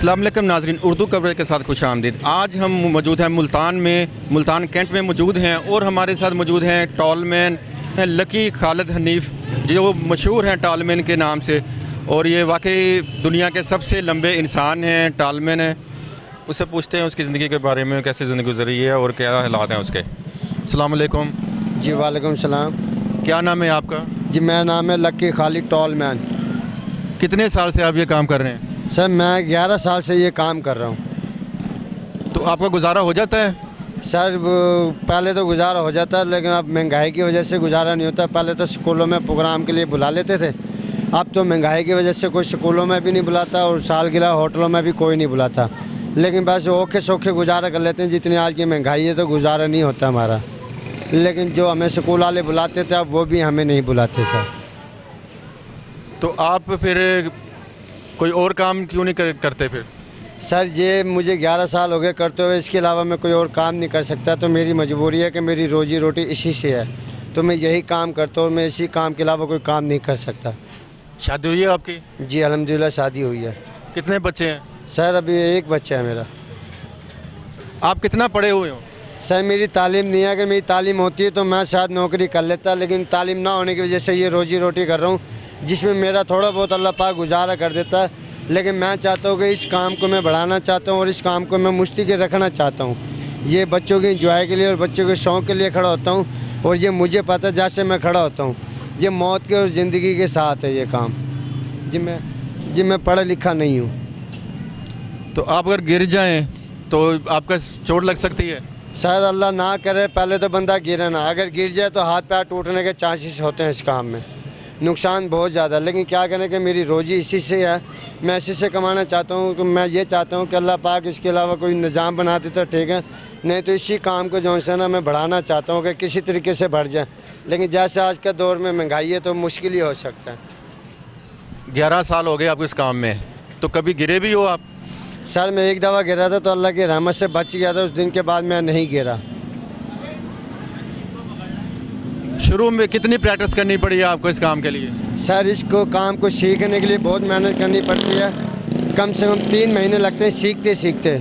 अस्सलाम वालेकुम नाज़रीन, उर्दू कवरेज के साथ खुश आमदीद। आज हम मौजूद हैं मुल्तान कैंट में मौजूद हैं और हमारे साथ मौजूद हैं टॉलमैन लकी खालिद हनीफ, जो मशहूर हैं टॉलमैन के नाम से, और ये वाकई दुनिया के सबसे लंबे इंसान हैं, टॉलमैन है। उससे पूछते हैं उसकी ज़िंदगी के बारे में, कैसे ज़िंदगी गुजरी है और क्या हालात हैं उसके। अस्सलाम वालेकुम। जी वालेकुम सलाम। क्या नाम है आपका? जी मेरा नाम है लकी खालिद टॉलमैन। कितने साल से आप ये काम कर रहे हैं? सर मैं 11 साल से ये काम कर रहा हूँ। तो आपका गुजारा हो जाता है? सर पहले तो गुजारा हो जाता है, लेकिन अब महंगाई की वजह से गुजारा नहीं होता। पहले तो स्कूलों में प्रोग्राम के लिए बुला लेते थे, अब तो महंगाई की वजह से कोई स्कूलों में भी नहीं बुलाता और सालगिरह होटलों में भी कोई नहीं बुलाता। लेकिन बस ओखे सोखे गुजारा कर लेते हैं। जितनी आज की महंगाई है तो गुजारा नहीं होता हमारा। लेकिन जो हमें स्कूल वाले बुलाते थे अब वो भी हमें नहीं बुलाते सर। तो आप फिर कोई और काम क्यों नहीं करते फिर? सर ये मुझे 11 साल हो गए करते हुए, इसके अलावा मैं कोई और काम नहीं कर सकता। तो मेरी मजबूरी है कि मेरी रोजी रोटी इसी से है, तो मैं यही काम करता हूँ। मैं इसी काम के अलावा कोई काम नहीं कर सकता। शादी हुई है आपकी? जी अल्हम्दुलिल्लाह शादी हुई है। कितने बच्चे हैं? सर अभी एक बच्चा है मेरा। आप कितना पढ़े हुए हो? सर मेरी तालीम नहीं है। अगर मेरी तालीम होती है तो मैं शायद नौकरी कर लेता, लेकिन तालीम ना होने की वजह से ये रोजी रोटी कर रहा हूँ, जिसमें मेरा थोड़ा बहुत अल्लाह पाक गुजारा कर देता है। लेकिन मैं चाहता हूँ कि इस काम को मैं बढ़ाना चाहता हूँ और इस काम को मैं मुश्ती के रखना चाहता हूँ। ये बच्चों की इंजॉय के लिए और बच्चों के शौक़ के लिए खड़ा होता हूँ, और ये मुझे पता है जैसे मैं खड़ा होता हूँ, ये मौत के और ज़िंदगी के साथ है ये काम। जी मैं पढ़ा लिखा नहीं हूँ। तो आप अगर गिर जाएँ तो आपका चोट लग सकती है? शायद अल्लाह ना करे, पहले तो बंदा गिरे ना। अगर गिर जाए तो हाथ पैर टूटने के चांसेस होते हैं इस काम में, नुकसान बहुत ज़्यादा। लेकिन क्या करें कि मेरी रोज़ी इसी से है, मैं इसी से कमाना चाहता हूँ। तो मैं ये चाहता हूँ कि अल्लाह पाक इसके अलावा कोई निज़ाम बना देता ठीक है, नहीं तो इसी काम को जो है ना मैं बढ़ाना चाहता हूँ कि किसी तरीके से बढ़ जाए। लेकिन जैसे आज के दौर में महंगाई है तो मुश्किल ही हो सकता है। 11 साल हो गए आपको इस काम में, तो कभी गिरे भी हो आप? सर मैं एक दफ़ा गिरा था तो अल्लाह की रहमत से बच गया था। उस दिन के बाद मैं नहीं गिरा। शुरू में कितनी प्रैक्टिस करनी पड़ी है आपको इस काम के लिए? सर इसको काम को सीखने के लिए बहुत मेहनत करनी पड़ती है। कम से कम 3 महीने लगते हैं सीखते सीखते।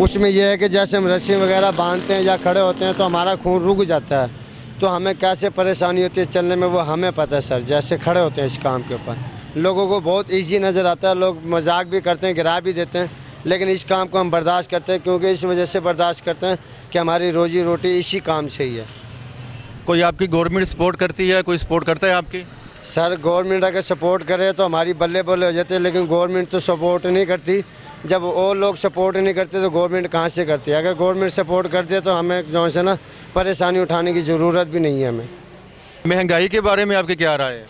उसमें यह है कि जैसे हम रस्सी वगैरह बांधते हैं या खड़े होते हैं तो हमारा खून रुक जाता है, तो हमें कैसे परेशानी होती है चलने में वो हमें पता है सर। जैसे खड़े होते हैं इस काम के ऊपर, लोगों को बहुत ईजी नज़र आता है, लोग मजाक भी करते हैं, गिरा भी देते हैं, लेकिन इस काम को हम बर्दाश्त करते हैं। क्योंकि इस वजह से बर्दाश्त करते हैं कि हमारी रोजी रोटी इसी काम से ही है। कोई आपकी गवर्नमेंट सपोर्ट करती है, कोई सपोर्ट करता है आपकी? सर गवर्नमेंट अगर सपोर्ट करे तो हमारी बल्ले बल्ले हो जाते, लेकिन गवर्नमेंट तो सपोर्ट नहीं करती। जब और लोग सपोर्ट नहीं करते तो गवर्नमेंट कहाँ से करती है? अगर गवर्नमेंट सपोर्ट कर दे तो हमें जो है ना परेशानी उठाने की ज़रूरत भी नहीं है हमें। महंगाई के बारे में आपकी क्या राय है?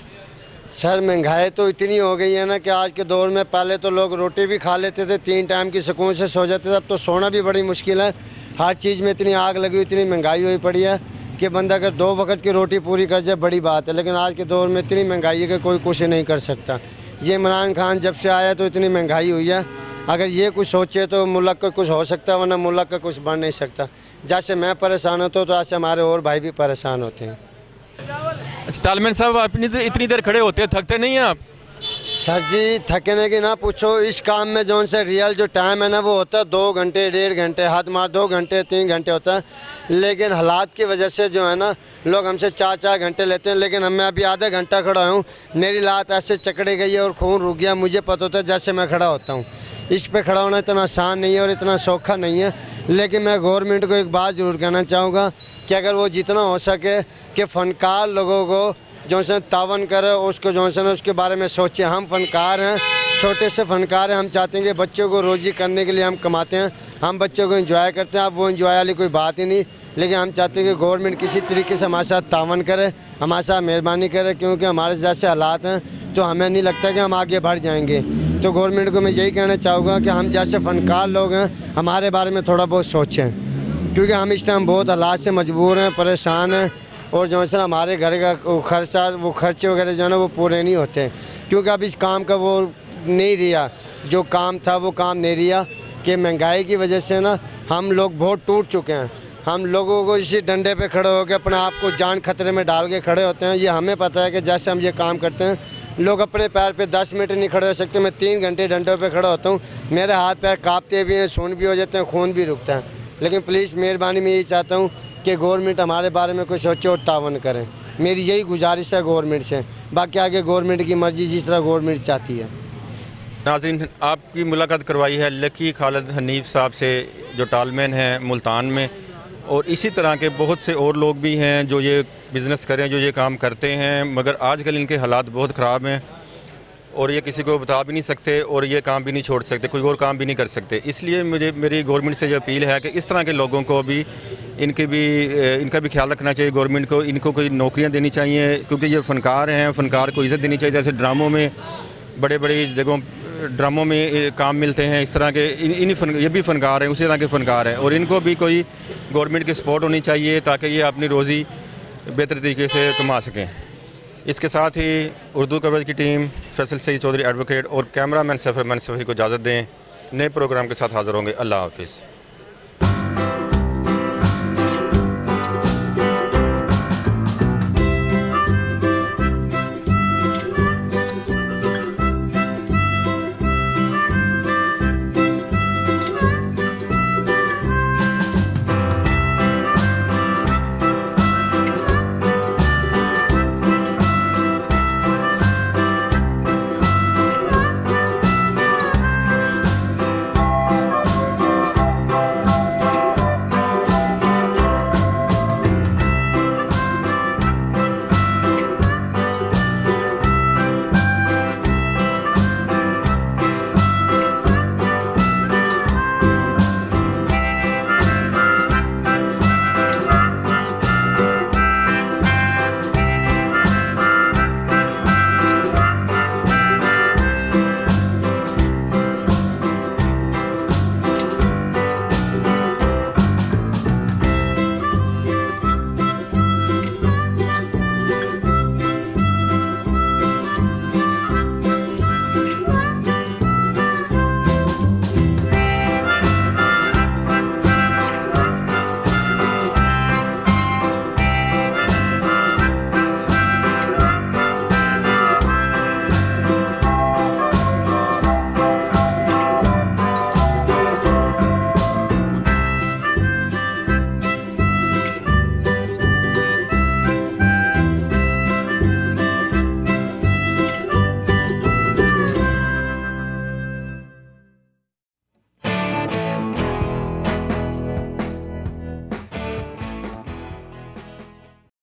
सर महंगाई तो इतनी हो गई है ना कि आज के दौर में, पहले तो लोग रोटी भी खा लेते थे, 3 टाइम की सुकून से सो जाते थे, अब तो सोना भी बड़ी मुश्किल है। हर चीज़ में इतनी आग लगी हुई, इतनी महंगाई हुई पड़ी है कि बंदा अगर 2 वक्त की रोटी पूरी कर जाए बड़ी बात है, लेकिन आज के दौर में इतनी महंगाई है कि कोई कुछ नहीं कर सकता। ये इमरान खान जब से आया तो इतनी महंगाई हुई है, अगर ये कुछ सोचे तो मुल्क का कुछ हो सकता है, वरना मुल्क का कुछ बन नहीं सकता। जैसे मैं परेशान होता हूँ तो ऐसे हमारे और भाई भी परेशान होते हैं। अच्छा टालमैन साहब, आप इतनी देर खड़े होते हैं, थकते नहीं हैं आप? सर जी थकने की ना पूछो, इस काम में जो से रियल जो टाइम है ना वो होता है 2 घंटे 1.5 घंटे, हाथ मार 2 घंटे 3 घंटे होता है, लेकिन हालात की वजह से जो है ना लोग हमसे 4-4 घंटे लेते हैं। लेकिन मैं अभी आधा घंटा खड़ा हूँ, मेरी लात ऐसे चकड़ी गई है और खून रुक गया, मुझे पता होता है जैसे मैं खड़ा होता हूँ। इस पे खड़ा होना इतना आसान नहीं है और इतना सौखा नहीं है। लेकिन मैं गवर्नमेंट को एक बात ज़रूर कहना चाहूँगा कि अगर वो जितना हो सके कि फ़नकार लोगों को जो से तावन करे, उसको जो है ना उसके बारे में सोचे। हम फ़नकार हैं, छोटे से फ़नकार हैं, हम चाहते हैं कि बच्चों को रोज़ी करने के लिए हम कमाते हैं, हम बच्चों को एंजॉय करते हैं। अब वो एंजॉय वाली कोई बात ही नहीं, लेकिन हम चाहते हैं कि गवर्नमेंट किसी तरीके से हमारे साथ तावन करे, हमारे साथ मेहरबानी करे, क्योंकि हमारे जैसे हालात हैं तो हमें नहीं लगता कि हम आगे बढ़ जाएंगे। तो गवर्नमेंट को मैं यही कहना चाहूँगा कि हम जैसे फ़नकार लोग हैं हमारे बारे में थोड़ा बहुत सोचें, क्योंकि हम इस टाइम बहुत हालात से मजबूर हैं, परेशान हैं, और जो है हमारे घर का वो खर्चे वगैरह जो है ना वो पूरे नहीं होते, क्योंकि अब इस काम का वो नहीं रिया, जो काम था वो काम नहीं रिया कि महंगाई की वजह से ना हम लोग बहुत टूट चुके हैं। हम लोगों को इसी डंडे पे खड़े होकर अपने आप को जान खतरे में डाल के खड़े होते हैं। ये हमें पता है कि जैसे हम ये काम करते हैं, लोग अपने पैर पे 10 मिनट नहीं खड़े हो सकते। मैं 3 घंटे डंडों पे खड़ा होता हूँ, मेरे हाथ पैर कांपते भी हैं, सुन भी हो जाते हैं, खून भी रुकता है। लेकिन प्लीज़ मेहरबानी मैं यही चाहता हूँ कि गवर्नमेंट हमारे बारे में कुछ सोचे और तावन करें। मेरी यही गुजारिश है गवर्नमेंट से, बाकी आगे गवर्नमेंट की मर्ज़ी, जिस तरह गवर्नमेंट चाहती है। नाज़रीन, आपकी मुलाकात करवाई है लकी खालिद हनीफ साहब से, जो टालमैन हैं मुल्तान में, और इसी तरह के बहुत से और लोग भी हैं जो ये बिज़नेस करें, जो ये काम करते हैं, मगर आजकल इनके हालात बहुत ख़राब हैं और ये किसी को बता भी नहीं सकते और ये काम भी नहीं छोड़ सकते, कोई और काम भी नहीं कर सकते। इसलिए मेरी गवर्नमेंट से ये अपील है कि इस तरह के लोगों को भी इनका भी ख्याल रखना चाहिए गवर्नमेंट को। इनको कोई नौकरियां देनी चाहिए, क्योंकि ये फ़नकार हैं, फ़नकार को इज़्ज़त देनी चाहिए। जैसे ड्रामों में, बड़े बड़ी जगहों ड्रामों में काम मिलते हैं, इस तरह के ये भी फ़नकार हैं, उसी तरह के फ़नकार हैं, और इनको भी कोई गवर्नमेंट की सपोर्ट होनी चाहिए ताकि ये अपनी रोज़ी बेहतर तरीके से कमा सकें। इसके साथ ही उर्दू कवरेज की टीम फैसल सईद चौधरी एडवोकेट और कैमरामैन सफ़र को इजाज़त दें। नए प्रोग्राम के साथ हाज़िर होंगे। अल्लाह हाफ़िज़।